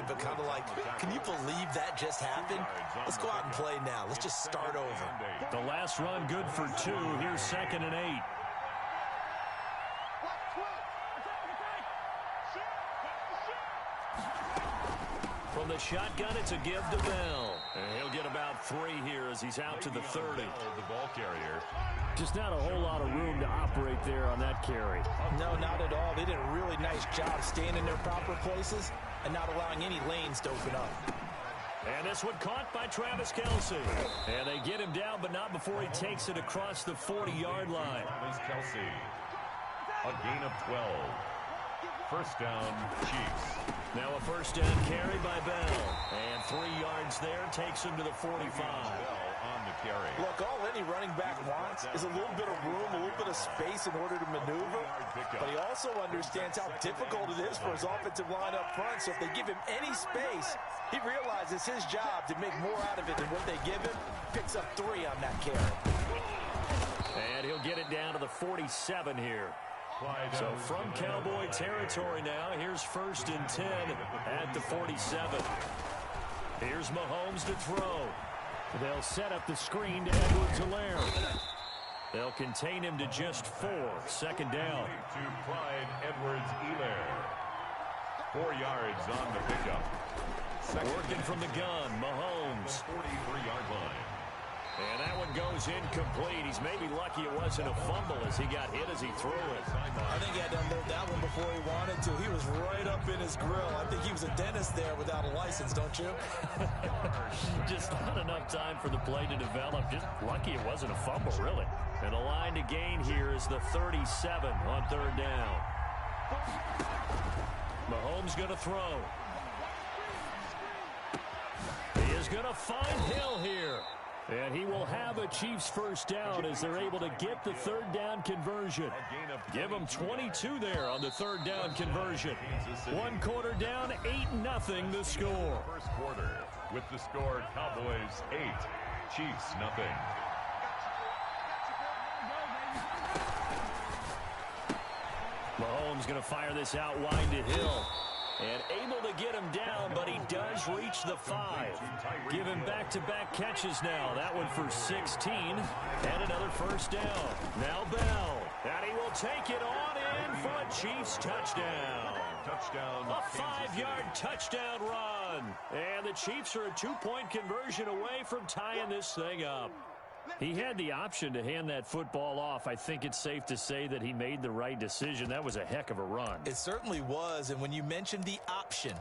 but kind of like, can you believe that just happened? Let's go out and play now. Let's just start over. The last run good for 2. Here's 2nd and 8. From the shotgun, it's a give to Bell. And he'll get about 3 here as he's out to the 30. The ball carrier. Just not a whole lot of room to operate there on that carry. No, not at all. They did a really nice job staying in their proper places and not allowing any lanes to open up. And this one caught by Travis Kelce. And they get him down, but not before he takes it across the 40-yard line. Travis Kelce. A gain of 12. First down, Chiefs. Now a first down carry by Bell. And 3 yards there takes him to the 45. Bell on the carry. Look, all any running back wants is a little bit of room, a little bit of space in order to maneuver. But he also understands how difficult it is for his offensive line up front. So if they give him any space, he realizes his job to make more out of it than what they give him. Picks up 3 on that carry. And he'll get it down to the 47 here. So from Cowboy territory now, here's 1st and 10 at the 47. Here's Mahomes to throw. They'll set up the screen to Edwards-Helaire. They'll contain him to just 4. 2nd down. To Clyde Edwards-Helaire. 4 yards on the pickup. Working from the gun, Mahomes. 43-yard line. And that one goes incomplete. He's maybe lucky it wasn't a fumble as he got hit as he threw it. I think he had to unload that one before he wanted to. He was right up in his grill. I think he was a dentist there without a license, don't you? Just not enough time for the play to develop. Just lucky it wasn't a fumble, really. And the line to gain here is the 37 on 3rd down. Mahomes going to throw. He is going to find Hill here. And he will have a Chiefs first down as they're able to get the 3rd down conversion. Give them 22 there on the 3rd down conversion. 1 quarter down, 8-0 the score. First quarter with the score Cowboys 8, Chiefs nothing. Mahomes going to fire this out wide to Hill. And able to get him down, but he does reach the 5. Give him back-to-back catches now. That one for 16. And another first down. Now Bell. And he will take it on in for a Chiefs touchdown. Touchdown. A 5-yard touchdown run. And the Chiefs are a 2-point conversion away from tying this thing up. He had the option to hand that football off. I think it's safe to say that he made the right decision. That was a heck of a run. It certainly was. And when you mentioned the option,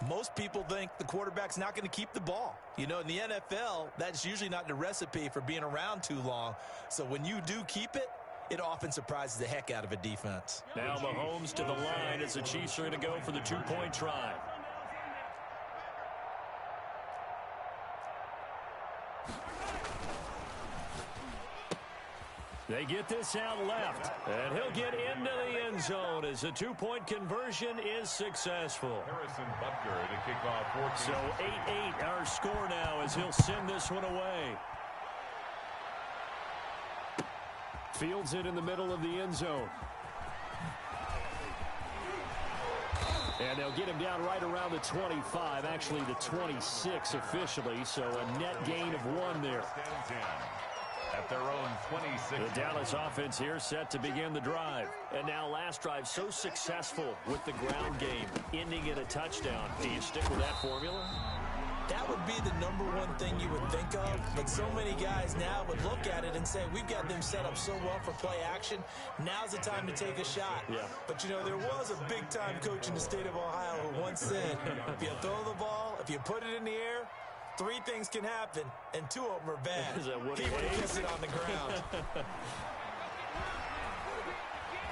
most people think the quarterback's not going to keep the ball. You know, in the NFL, that's usually not the recipe for being around too long. So when you do keep it, it often surprises the heck out of a defense. Now Mahomes to the line as the Chiefs are going to go for the 2-point try. They get this out left, and he'll get into the end zone as the 2-point conversion is successful. Harrison Butker to kick off 14. So 8-8 our score now as he'll send this one away. Fields it in the middle of the end zone. And they'll get him down right around the 25, actually the 26 officially, so a net gain of 1 there. At their own 26. The Dallas offense here set to begin the drive. And now last drive so successful with the ground game, ending in a touchdown. Do you stick with that formula? That would be the #1 thing you would think of, but so many guys now would look at it and say, we've got them set up so well for play action, now's the time to take a shot. Yeah. But, you know, there was a big-time coach in the state of Ohio who once said, if you throw the ball, if you put it in the air, 3 things can happen, and 2 of them are bad. Is that what he would have kept it on the ground.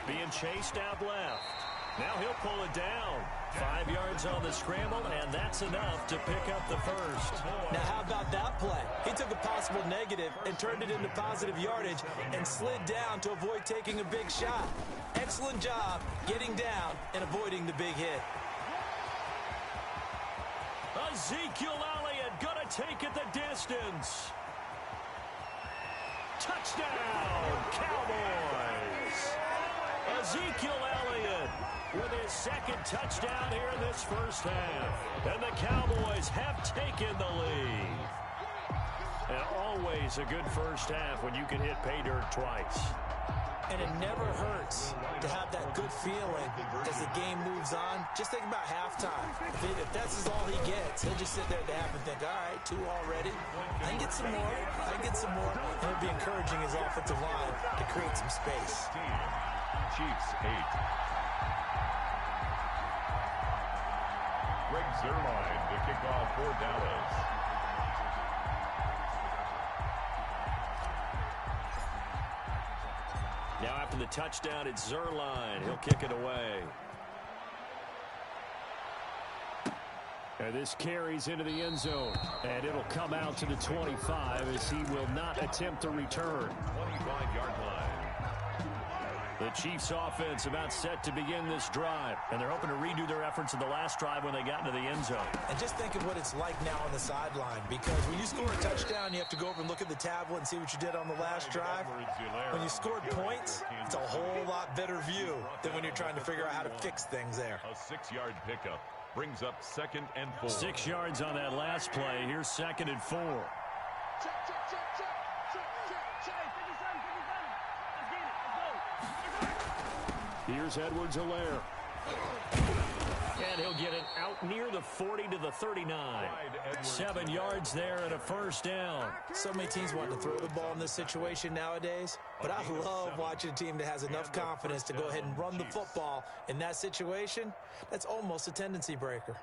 Being chased out left. Now he'll pull it down. 5 yards on the scramble, and that's enough to pick up the first. Now, how about that play? He took a possible negative and turned it into positive yardage and slid down to avoid taking a big shot. Excellent job getting down and avoiding the big hit. Ezekiel Elliott going to take it the distance. Touchdown, Cowboys. Ezekiel Elliott with his second touchdown here in this first half. And the Cowboys have taken the lead. And always a good first half when you can hit pay dirt twice. And it never hurts to have that good feeling as the game moves on. Just think about halftime. If that's all he gets, he'll just sit there at the half and think, all right, 2 already. I can get some more. I can get some more. And it'll be encouraging his offensive line to create some space. Chiefs 8. Greg Zuerlein to kick off for Dallas. Now after the touchdown, it's Zuerlein. He'll kick it away. And this carries into the end zone. And it'll come out to the 25 as he will not attempt to return. 25-yard line. The Chiefs offense about set to begin this drive. And they're hoping to redo their efforts in the last drive when they got into the end zone. And just think of what it's like now on the sideline. Because when you score a touchdown, you have to go over and look at the tablet and see what you did on the last drive. When you scored points, it's a whole lot better view than when you're trying to figure out how to fix things there. A 6-yard pickup brings up 2nd and 4. 6 yards on that last play. Here's 2nd and 4. Here's Edwards-Helaire. And he'll get it out near the 40 to the 39. 7 yards there and a first down. So many teams want to throw the ball in this situation nowadays, but I love watching a team that has enough confidence to go ahead and run the football in that situation. That's almost a tendency breaker.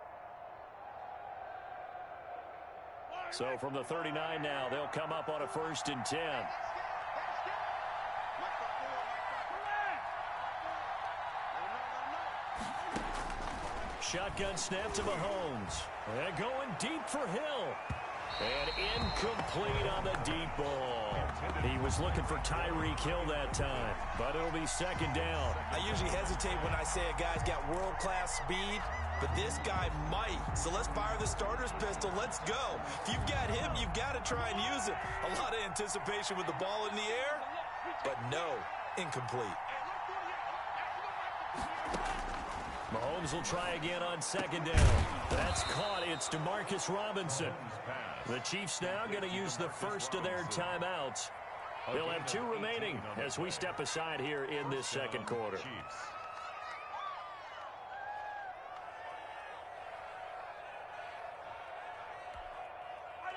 So from the 39 now, they'll come up on a 1st and 10. Shotgun snap to Mahomes. And going deep for Hill. And incomplete on the deep ball. He was looking for Tyreek Hill that time, but it'll be 2nd down. I usually hesitate when I say a guy's got world-class speed, but this guy might. So let's fire the starter's pistol. Let's go. If you've got him, you've got to try and use it. A lot of anticipation with the ball in the air, but no, incomplete. Mahomes will try again on 2nd down. That's caught. It's Demarcus Robinson. The Chiefs now going to use the first of their timeouts. They'll have 2 remaining as we step aside here in this 2nd quarter.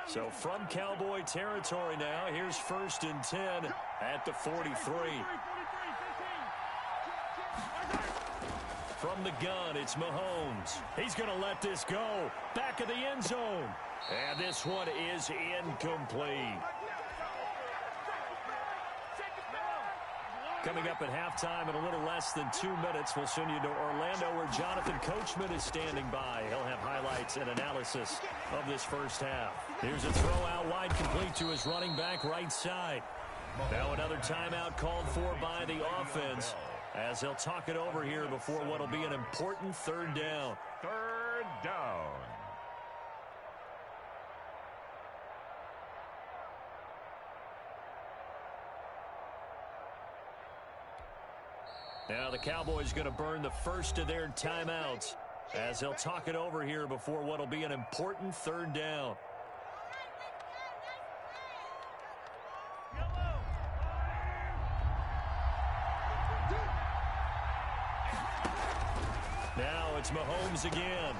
So from Cowboy territory now, here's 1st and 10 at the 43. From the gun, it's Mahomes. He's going to let this go. Back of the end zone. And this one is incomplete. Coming up at halftime in a little less than 2 minutes, we'll send you to Orlando where Jonathan Coachman is standing by. He'll have highlights and analysis of this first half. Here's a throw out wide complete to his running back right side. Now another timeout called for by the offense, as they'll talk it over here before what will be an important 3rd down. 3rd down. Now the Cowboys going to burn the first of their timeouts, as they'll talk it over here before what will be an important 3rd down. Now it's Mahomes again.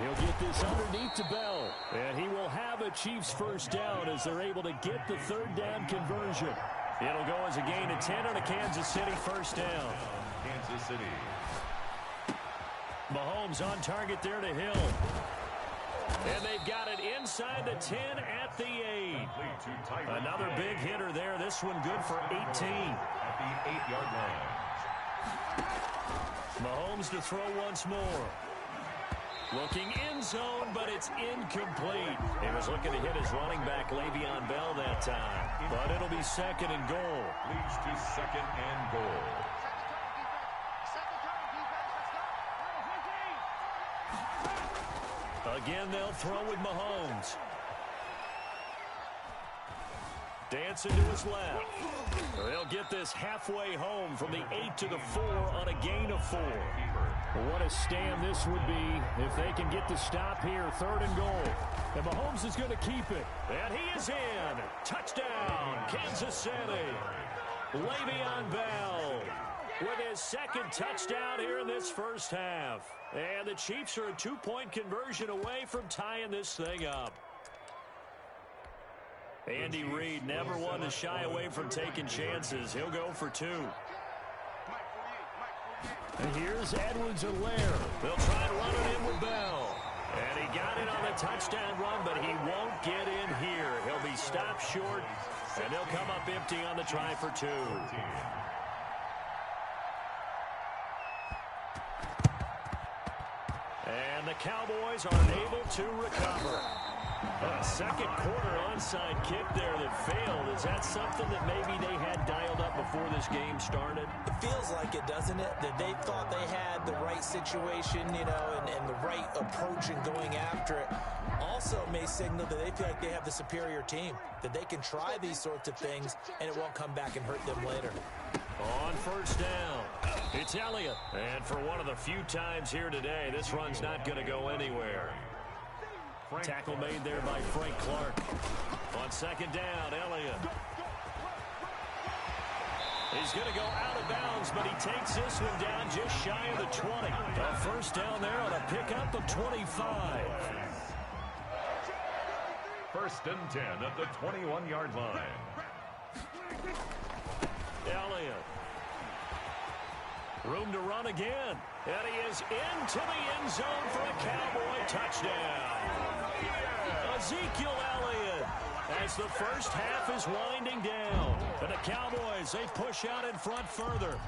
He'll get this underneath to Bell. And he will have a Chiefs first down as they're able to get the 3rd down conversion. It'll go as a gain of 10 on a Kansas City first down. Kansas City. Mahomes on target there to Hill. And they've got it inside the 10 at the 8. Another big hitter there. This one good for 18. At the 8-yard line. Mahomes to throw once more. Looking in zone, but it's incomplete. He was looking to hit his running back, Le'Veon Bell, that time. But it'll be 2nd and goal. Leads to 2nd and goal. Again, they'll throw with Mahomes. Dancing to his left. They'll get this halfway home from the 8 to the 4 on a gain of 4. What a stand this would be if they can get the stop here, 3rd and goal. And Mahomes is going to keep it. And he is in. Touchdown, Kansas City. Le'Veon Bell with his 2nd touchdown here in this first half. And the Chiefs are a 2-point conversion away from tying this thing up. Andy Reid never one to shy away from taking chances. He'll go for 2. And here's Edwards-Helaire. They'll try and run it in with Bell. And he got it on the touchdown run, but he won't get in here. He'll be stopped short, and they'll come up empty on the try for 2. And the Cowboys are able to recover. A second quarter onside kick there that failed. Is that something that maybe they had dialed up before this game started? It feels like it, doesn't it? That they thought they had the right situation, you know, and the right approach in going after it. Also may signal that they feel like they have the superior team, that they can try these sorts of things and it won't come back and hurt them later. On first down, it's Elliott. And for one of the few times here today, this run's not going to go anywhere. Tackle made there by Frank Clark. On second down, Elliott. He's going to go out of bounds, but he takes this one down just shy of the 20. A first down there on a pickup of 25. 1st and 10 at the 21-yard line. Elliott. Room to run again. And he is into the end zone for a Cowboy touchdown. Ezekiel Elliott as the first half is winding down. And the Cowboys, they push out in front further.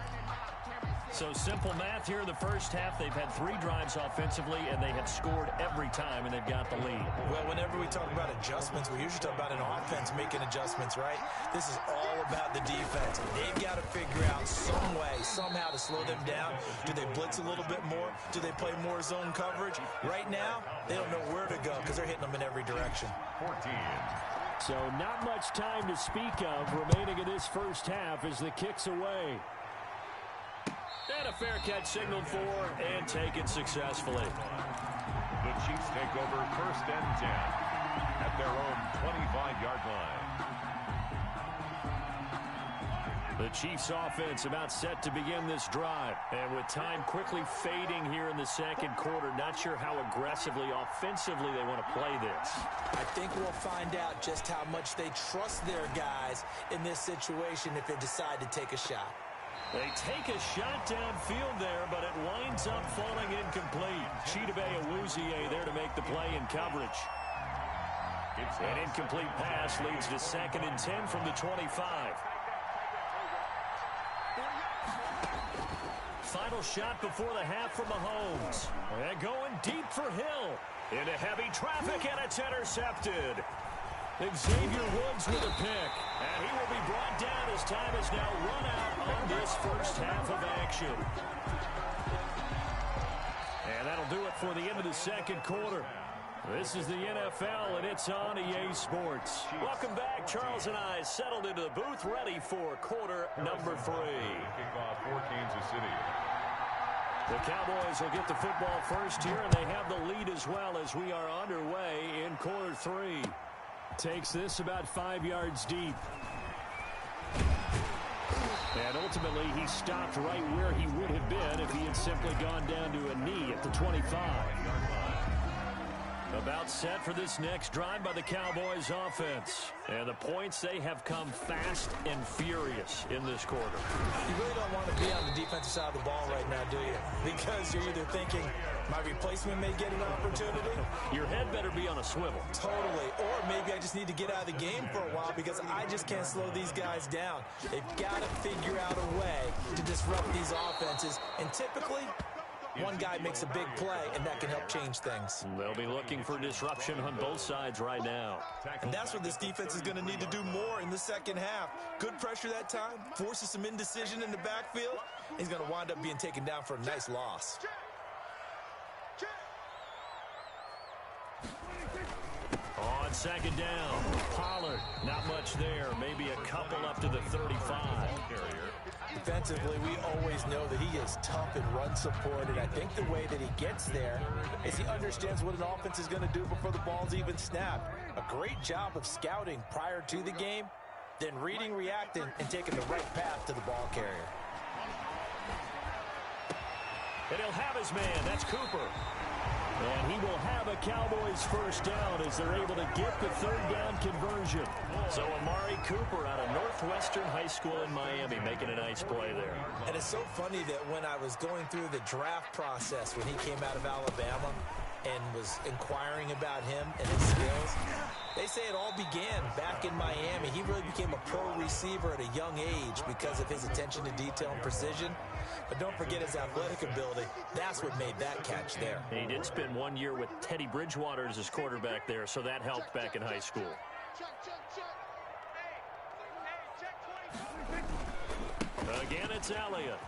So simple math here in the first half. They've had 3 drives offensively, and they have scored every time, and they've got the lead. Well, whenever we talk about adjustments, we usually talk about an offense making adjustments, right? This is all about the defense. They've got to figure out some way, somehow to slow them down. Do they blitz a little bit more? Do they play more zone coverage? Right now, they don't know where to go because they're hitting them in every direction. 14. So not much time to speak of remaining in this first half as the kick's away. And a fair catch signaled for and taken successfully. The Chiefs take over 1st and 10 at their own 25-yard line. The Chiefs offense about set to begin this drive. And with time quickly fading here in the second quarter, not sure how aggressively, offensively they want to play this. I think we'll find out just how much they trust their guys in this situation if they decide to take a shot. They take a shot downfield there, but it winds up falling incomplete. Chidobe Awuzie there to make the play in coverage. An incomplete pass leads to 2nd and 10 from the 25. Final shot before the half from Mahomes. And going deep for Hill. Into heavy traffic, and it's intercepted. Xavier Woods with a pick. And he will be brought down as time is now run out on this first half of action. And that'll do it for the end of the second quarter. This is the NFL, and it's on EA Sports. Welcome back. Charles and I settled into the booth, ready for quarter number 3. Kickoff for Kansas City. The Cowboys will get the football first here, and they have the lead as well as we are underway in quarter 3. Takes this about 5 yards deep. And ultimately, he stopped right where he would have been if he had simply gone down to a knee at the 25. About set for this next drive by the Cowboys offense. And the points, they have come fast and furious in this quarter. You really don't want to be on the defensive side of the ball right now, do you? Because you're either thinking, my replacement may get an opportunity. Your head better be on a swivel. Totally. Or maybe I just need to get out of the game for a while because I just can't slow these guys down. They've got to figure out a way to disrupt these offenses. And typically, one guy makes a big play, and that can help change things. They'll be looking for disruption on both sides right now. And that's what this defense is going to need to do more in the second half. Good pressure that time, forces some indecision in the backfield. He's going to wind up being taken down for a nice loss. On second down. Pollard, not much there. Maybe a couple up to the 35. Defensively, we always know that he is tough and run supported. I think the way that he gets there is he understands what an offense is going to do before the ball's even snapped. A great job of scouting prior to the game, then reading, reacting, and taking the right path to the ball carrier. And he'll have his man. That's Cooper. And he will have a Cowboys first down as they're able to get the third down conversion. So Amari Cooper out of Northwestern High School in Miami making a nice play there. And it's so funny that when I was going through the draft process when he came out of Alabama and was inquiring about him and his skills, they say it all began back in Miami. He really became a pro receiver at a young age because of his attention to detail and precision. But don't forget his athletic ability. That's what made that catch there. He did spend 1 year with Teddy Bridgewater as his quarterback there, so that helped back in high school. Again, it's Elliott.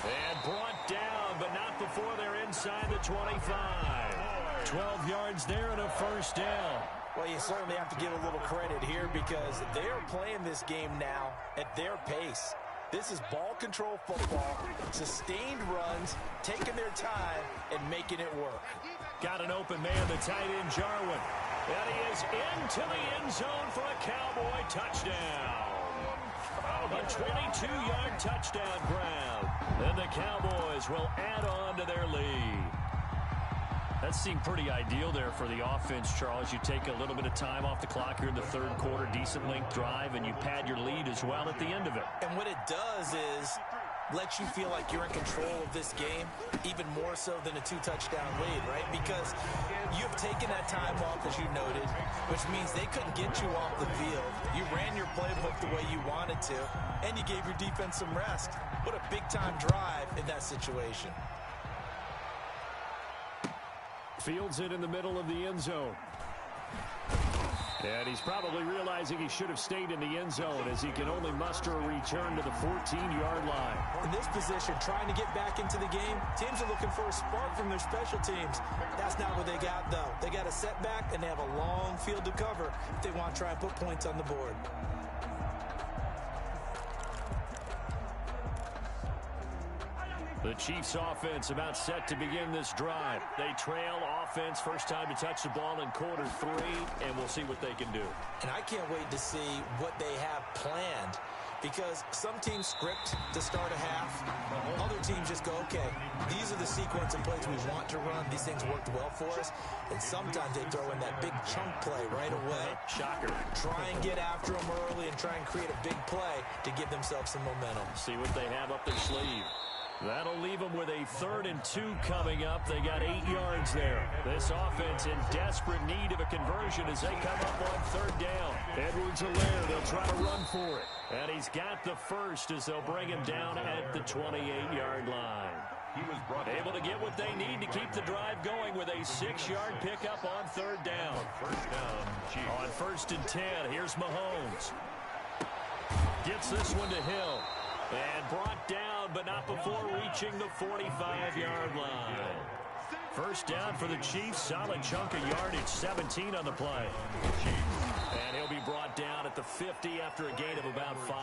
And brought down, but not before they're inside the 25. 12 yards there and a first down. Well, you certainly have to give a little credit here because they are playing this game now at their pace. This is ball control football, sustained runs, taking their time, and making it work. Got an open man, the tight end, Jarwin. And he is into the end zone for a Cowboy touchdown. A 22-yard touchdown grab. And the Cowboys will add on to their lead. That seemed pretty ideal there for the offense, Charles. You take a little bit of time off the clock here in the third quarter, decent length drive, and you pad your lead as well at the end of it. And what it does is let you feel like you're in control of this game, even more so than a 2-touchdown lead, right? Because you've taken that time off, as you noted, which means they couldn't get you off the field. You ran your playbook the way you wanted to, and you gave your defense some rest. What a big-time drive in that situation. Fields it in the middle of the end zone. And he's probably realizing he should have stayed in the end zone as he can only muster a return to the 14-yard line. In this position, trying to get back into the game, teams are looking for a spark from their special teams. That's not what they got, though. They got a setback, and they have a long field to cover if they want to try and put points on the board. The Chiefs offense about set to begin this drive. They trail offense, first time to touch the ball in quarter 3, and we'll see what they can do. And I can't wait to see what they have planned, because some teams script to start a half. Other teams just go, okay, these are the sequence and plays we want to run. These things worked well for us. And sometimes they throw in that big chunk play right away. Shocker. Try and get after them early and try and create a big play to give themselves some momentum. See what they have up their sleeve. That'll leave them with a 3rd and 2 coming up. They got 8 yards there. This offense in desperate need of a conversion as they come up on 3rd down. Edwards-Helaire, they'll try to run for it. And he's got the first as they'll bring him down at the 28-yard line. He was Able to get what they need to keep the drive going with a 6-yard pickup on 3rd down. First down, Chiefs. On 1st and 10, here's Mahomes. Gets this one to Hill. And brought down, but not before reaching the 45-yard line. First down for the Chiefs. Solid chunk of yardage, 17 on the play. And he'll be brought down at the 50 after a gain of about 5.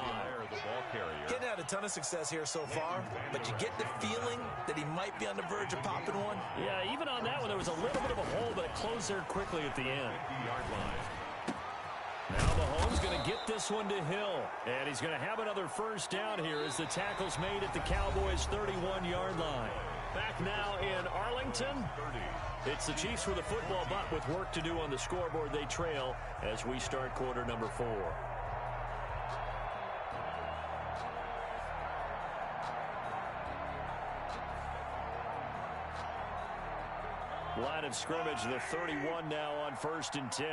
Getting had a ton of success here so far, but you get the feeling that he might be on the verge of popping one. Yeah, even on that one, there was a little bit of a hole, but it closed there quickly at the end. Now Mahomes going to get this one to Hill. And he's going to have another first down here as the tackle's made at the Cowboys' 31-yard line. Back now in Arlington. It's the Chiefs with a football, but with work to do on the scoreboard. They trail as we start quarter number 4. Line of scrimmage, the 31 now on 1st and 10.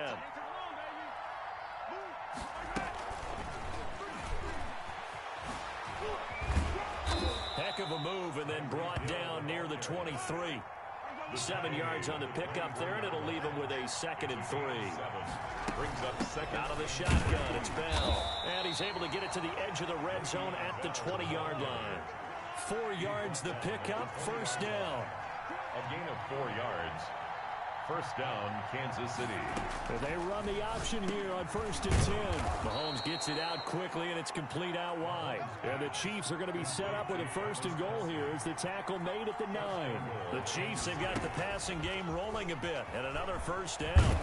Heck of a move, and then brought down near the 23. 7 yards on the pickup there, and it'll leave him with a 2nd and 3. Brings up second. Out of the shotgun, it's Bell. And he's able to get it to the edge of the red zone at the 20-yard line. 4 yards the pickup, first down. A gain of 4 yards. First down, Kansas City. They run the option here on 1st and 10. Mahomes gets it out quickly, and it's complete out wide. And the Chiefs are going to be set up with a 1st and goal here as the tackle made at the 9. The Chiefs have got the passing game rolling a bit, and another first down.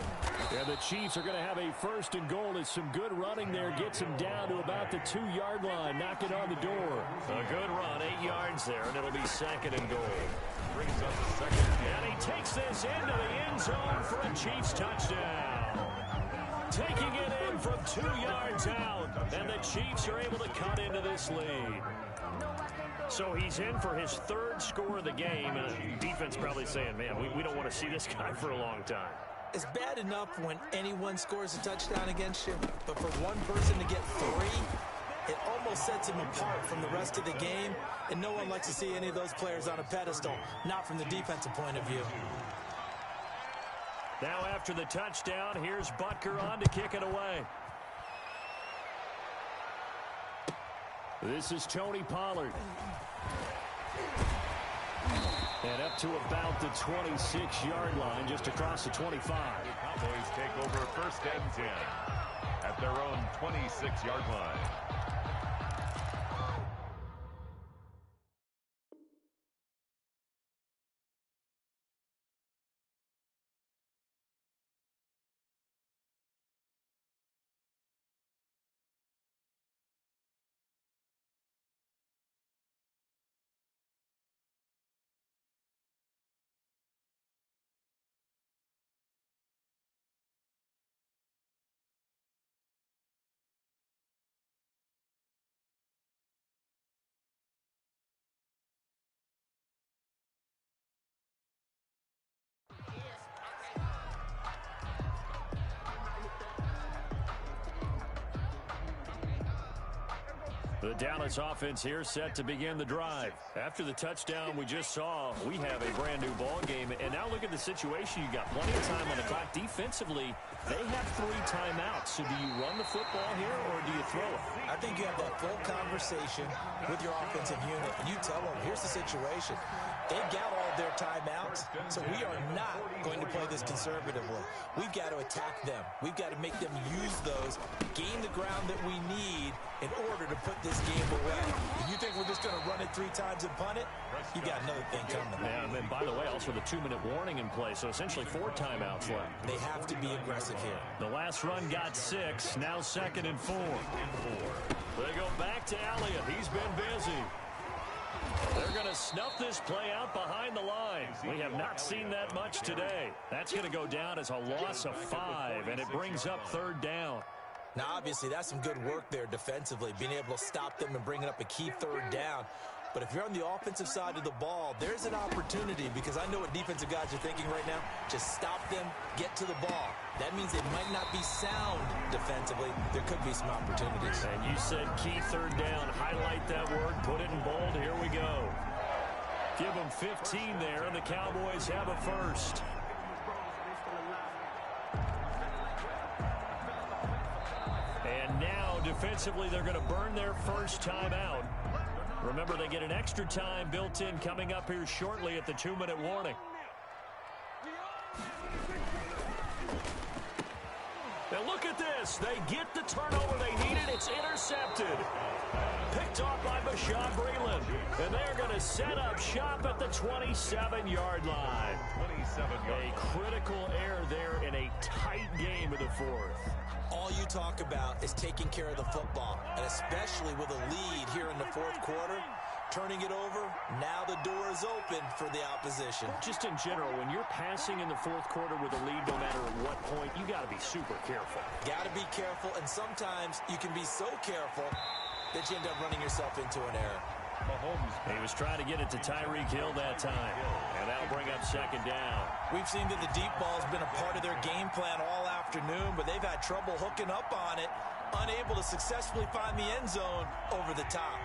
And the Chiefs are going to have a 1st and goal as some good running there gets them down to about the 2-yard line, knocking on the door. A good run, 8 yards there, and it'll be 2nd and goal. Brings up the 2nd. And he takes this into the end zone for a Chiefs touchdown. Taking it in from 2 yards out, and the Chiefs are able to cut into this lead. So he's in for his 3rd score of the game, and the defense probably saying, man, we don't want to see this guy for a long time. It's bad enough when anyone scores a touchdown against you, but for one person to get 3, it almost sets him apart from the rest of the game, and no one likes to see any of those players on a pedestal, not from the defensive point of view. Now after the touchdown, here's Butker on to kick it away. This is Tony Pollard. And up to about the 26-yard line, just across the 25. Cowboys take over 1st and 10 at their own 26-yard line. The Dallas offense here set to begin the drive. After the touchdown we just saw, we have a brand new ball game. And now look at the situation. You got plenty of time on the clock. Defensively, they have 3 timeouts. So do you run the football here or do you throw it? I think you have that full conversation with your offensive unit, and you tell them, here's the situation. They've got all of their timeouts, so we are not going to play this conservatively. We've got to attack them. We've got to make them use those, gain the ground that we need in order to put this game away. If you think we're just going to run it 3 times and punt it, you got another thing coming. And then, by the way, also the 2-minute warning in play, so essentially 4 timeouts left. They have to be aggressive here. The last run got 6, now 2nd and 4. They go back to Elliott. He's been busy. They're going to snuff this play out behind the line. We have not seen that much today. That's going to go down as a loss of 5, and it brings up 3rd down. Now, obviously, that's some good work there defensively, being able to stop them and bringing up a key 3rd down. But if you're on the offensive side of the ball, there's an opportunity, because I know what defensive guys are thinking right now. Just stop them, get to the ball. That means they might not be sound defensively. There could be some opportunities. And you said key 3rd down. Highlight that word. Put it in bold. Here we go. Give them 15 there, and the Cowboys have a 1st. And now, defensively, they're going to burn their 1st timeout. Remember, they get an extra time built in coming up here shortly at the 2-minute warning. And look at this. They get the turnover they needed. It's intercepted. Picked off by Bashaud Breeland. And they're going to set up shop at the 27-yard line. A critical error there in a tight game of the 4th. All you talk about is taking care of the football, and especially with a lead here in the 4th quarter, turning it over, now the door is open for the opposition. Just in general, when you're passing in the 4th quarter with a lead, no matter at what point, you got to be super careful. Got to be careful, and sometimes you can be so careful that you end up running yourself into an error. Mahomes. He was trying to get it to Tyreek Hill that time, and that'll bring up 2nd down. We've seen that the deep ball has been a part of their game plan all afternoon, but they've had trouble hooking up on it, unable to successfully find the end zone over the top.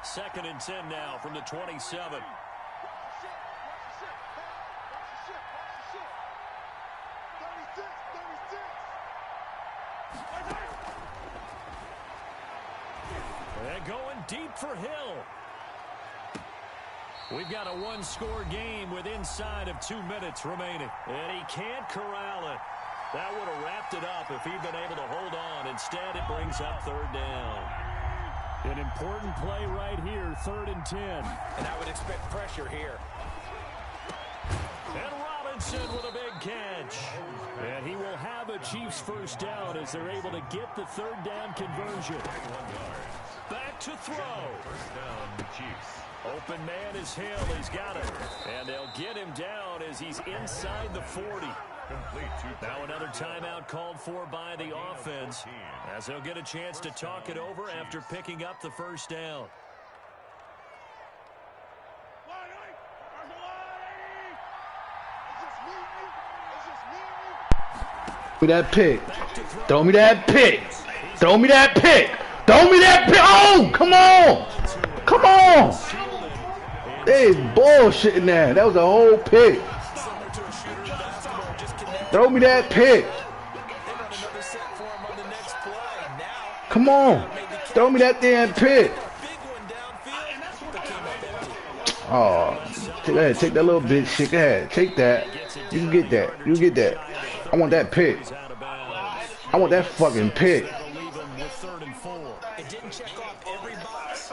2nd and 10 now from the 27. They're going deep for Hill. We've got a one-score game with inside of 2 minutes remaining. And he can't corral it. That would have wrapped it up if he'd been able to hold on. Instead, it brings up third down. An important play right here, 3rd and 10. And I would expect pressure here. And Robinson with a big catch. And he will have a Chiefs first down as they're able to get the 3rd down conversion. Back to throw. First down, the Chiefs. Open man is Hill. He's got it. And they'll get him down as he's inside the 40. Now another timeout called for by the offense as they'll get a chance to talk it over after picking up the first down. Throw me that pick. Throw me that pick. Throw me that pick. Throw me that pick. Oh, come on. Come on. They is bullshitting there. That was a whole pick. Throw me that pick. Come on. Throw me that damn pick. Oh, go ahead. Take that little bitch shit. Go ahead. Take that. You can get that. You can get that. I want that pick. I want that fucking pick. It didn't check off every box,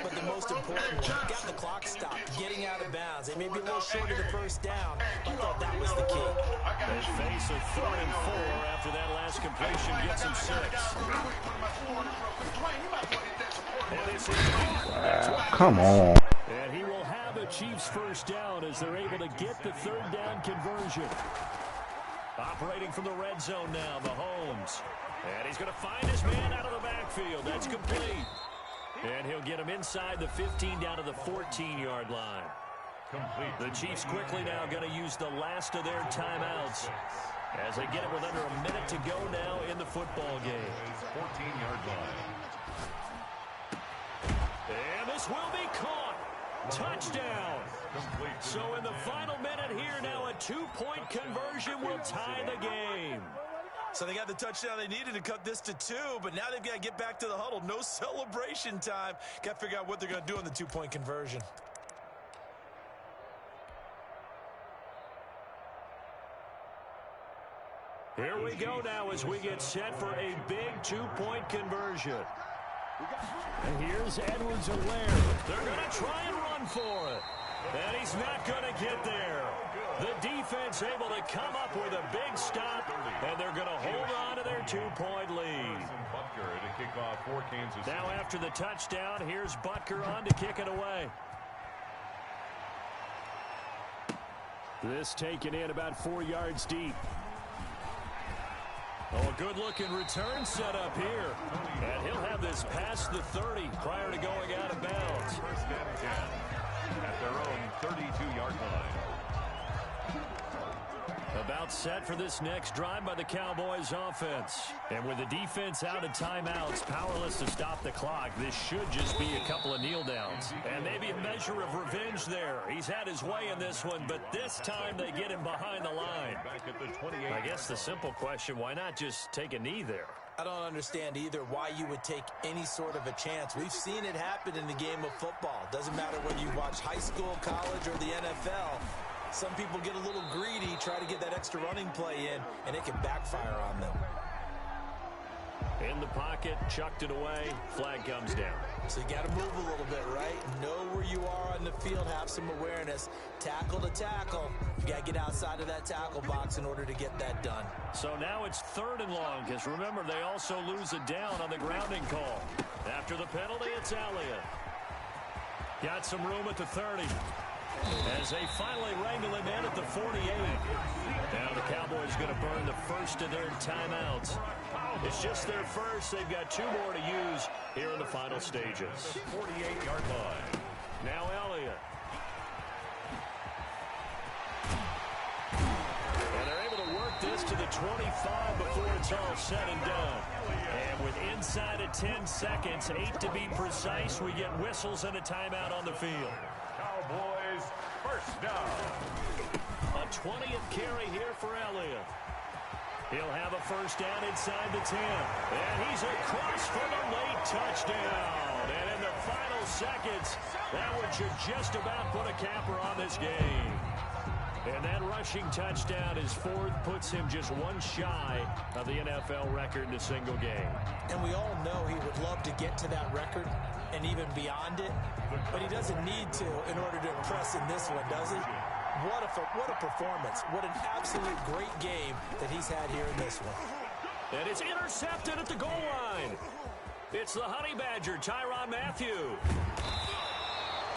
but the most important one, got the clock stopped, getting out of bounds. They may be a little short of the first down, but I thought that was the key. They face a 3rd and 4 after that last completion gets him 6. Come on. And he will have a Chiefs first down as they're able to get the 3rd down conversion. Operating from the red zone now, Mahomes. And he's going to find his man out of the backfield. That's complete. And he'll get him inside the 15 down to the 14-yard line. The Chiefs quickly now going to use the last of their timeouts as they get it with under a minute to go now in the football game. 14-yard line. And this will be caught. Touchdown. So in the final minute here now, a 2-point conversion will tie the game. So they got the touchdown they needed to cut this to 2, but now they've got to get back to the huddle. No celebration time. Got to figure out what they're going to do on the 2-point conversion. Here we go now as we get set for a big 2-point conversion. And here's Edwards-Helaire. They're going to try and run for it. And he's not going to get there. The defense able to come up with a big stop, and they're going to hold on to their 2-point lead. Now after the touchdown, here's Butker on to kick it away. This taken in about 4 yards deep. Oh, a good-looking return set up here. And he'll have this past the 30 prior to going out of bounds. First and 10 at their own 32-yard line. About set for this next drive by the Cowboys offense. And with the defense out of timeouts, powerless to stop the clock, this should just be a couple of kneel downs. And maybe a measure of revenge there. He's had his way in this one, but this time they get him behind the line. I guess the simple question, why not just take a knee there? I don't understand either why you would take any sort of a chance. We've seen it happen in the game of football. Doesn't matter whether you watch high school, college, or the NFL. Some people get a little greedy, try to get that extra running play in, and it can backfire on them. In the pocket, chucked it away, flag comes down. So you got to move a little bit, right? Know where you are on the field, have some awareness. Tackle to tackle. You got to get outside of that tackle box in order to get that done. So now it's 3rd and long, because remember, they also lose a down on the grounding call. After the penalty, it's Elliott. Got some room at the 30. As they finally wrangle him in at the 48. Now the Cowboys going to burn the first of their timeouts. It's just their first. They've got 2 more to use here in the final stages. 48-yard line. Now Elliott. And they're able to work this to the 25 before it's all said and done. And with inside of 10 seconds, 8 to be precise, we get whistles and a timeout on the field. Cowboys first down. A 20th carry here for Elliott. He'll have a first down inside the 10. And he's across for the late touchdown. And in the final seconds. That one should just about put a capper on this game. And that rushing touchdown, his fourth, puts him just one shy of the NFL record in a single game. And we all know he would love to get to that record and even beyond it, but he doesn't need to in order to impress in this one, does he? What a performance. What an absolute great game that he's had here in this one. And it's intercepted at the goal line. It's the Honey Badger, Tyrann Mathieu.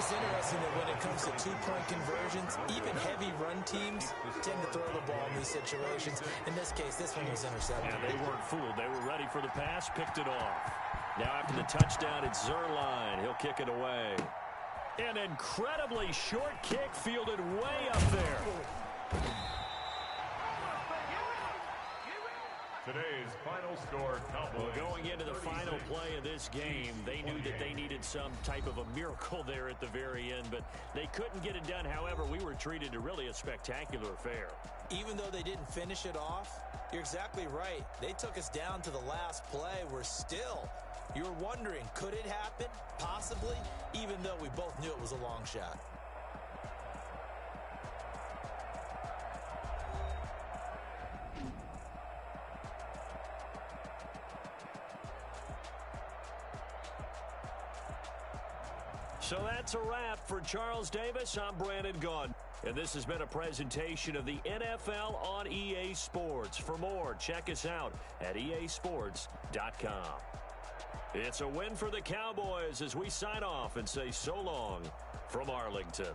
It's interesting that when it comes to two-point conversions, even heavy run teams tend to throw the ball in these situations. In this case, this one was intercepted. And they weren't fooled. They were ready for the pass, picked it off. Now after the touchdown, it's Zuerlein. He'll kick it away. An incredibly short kick fielded way up there. Today's final score, Cowboys. Well, going into the final play of this game, they knew that they needed some type of a miracle there at the very end, but they couldn't get it done. However, we were treated to really a spectacular affair. Even though they didn't finish it off, you're exactly right. They took us down to the last play. We're still, you were wondering, could it happen? Possibly, even though we both knew it was a long shot. So that's a wrap for Charles Davis. I'm Brandon Gaudin. And this has been a presentation of the NFL on EA Sports. For more, check us out at easports.com. It's a win for the Cowboys as we sign off and say so long from Arlington.